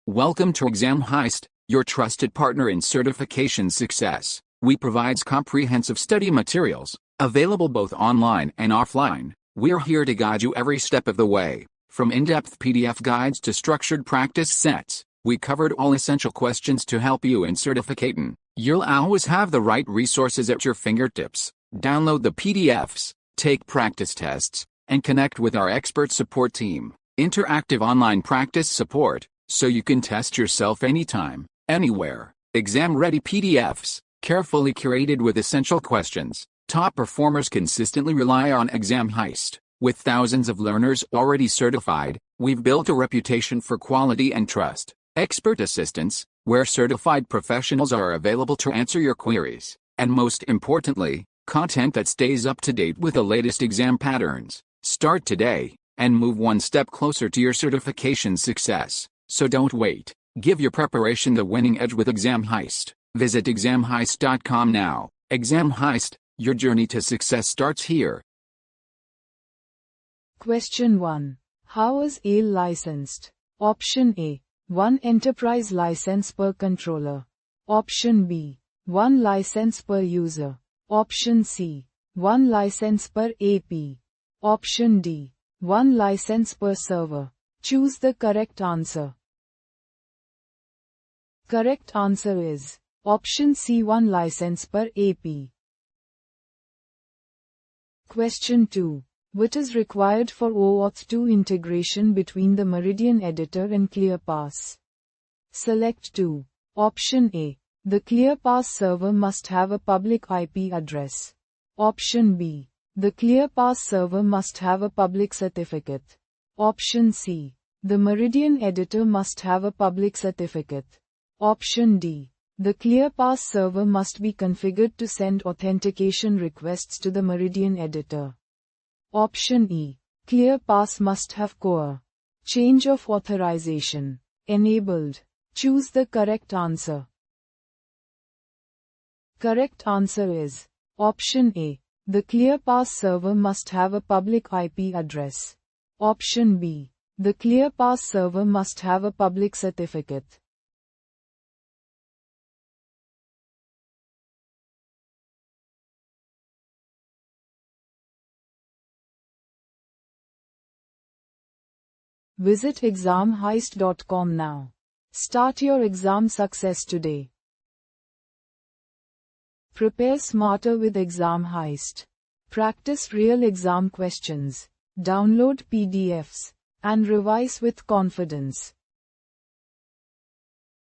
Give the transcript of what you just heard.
Welcome to Exam Heist, your trusted partner in certification success. We provide comprehensive study materials, available both online and offline. We're here to guide you every step of the way. From in-depth PDF guides to structured practice sets, we covered all essential questions to help you in certificating. You'll always have the right resources at your fingertips. Download the PDFs, take practice tests, and connect with our expert support team. Interactive online practice support, so you can test yourself anytime, anywhere. Exam-ready PDFs, carefully curated with essential questions. Top performers consistently rely on Exam Heist. With thousands of learners already certified, we've built a reputation for quality and trust. Expert assistance, where certified professionals are available to answer your queries. And most importantly, content that stays up to date with the latest exam patterns. Start today, and move one step closer to your certification success. So don't wait. Give your preparation the winning edge with Exam Heist. Visit examheist.com now. Exam Heist, your journey to success starts here. Question 1. How is AIL licensed? Option A. 1 enterprise license per controller. Option B. 1 license per user. Option C. 1 license per AP. Option D. 1 license per server. Choose the correct answer. Correct answer is option C, 1 license per AP. Question 2. What is required for OAuth 2 integration between the Meridian editor and ClearPass? Select 2. Option A. The ClearPass server must have a public IP address. Option B. The ClearPass server must have a public certificate. Option C. The Meridian editor must have a public certificate. Option D. The ClearPass server must be configured to send authentication requests to the Meridian editor. Option E. ClearPass must have COA. Change of authorization enabled. Choose the correct answer. Correct answer is option A. The ClearPass server must have a public IP address. Option B. The ClearPass server must have a public certificate. Visit examheist.com now. Start your exam success today. Prepare smarter with Exam Heist. Practice real exam questions. Download PDFs and revise with confidence.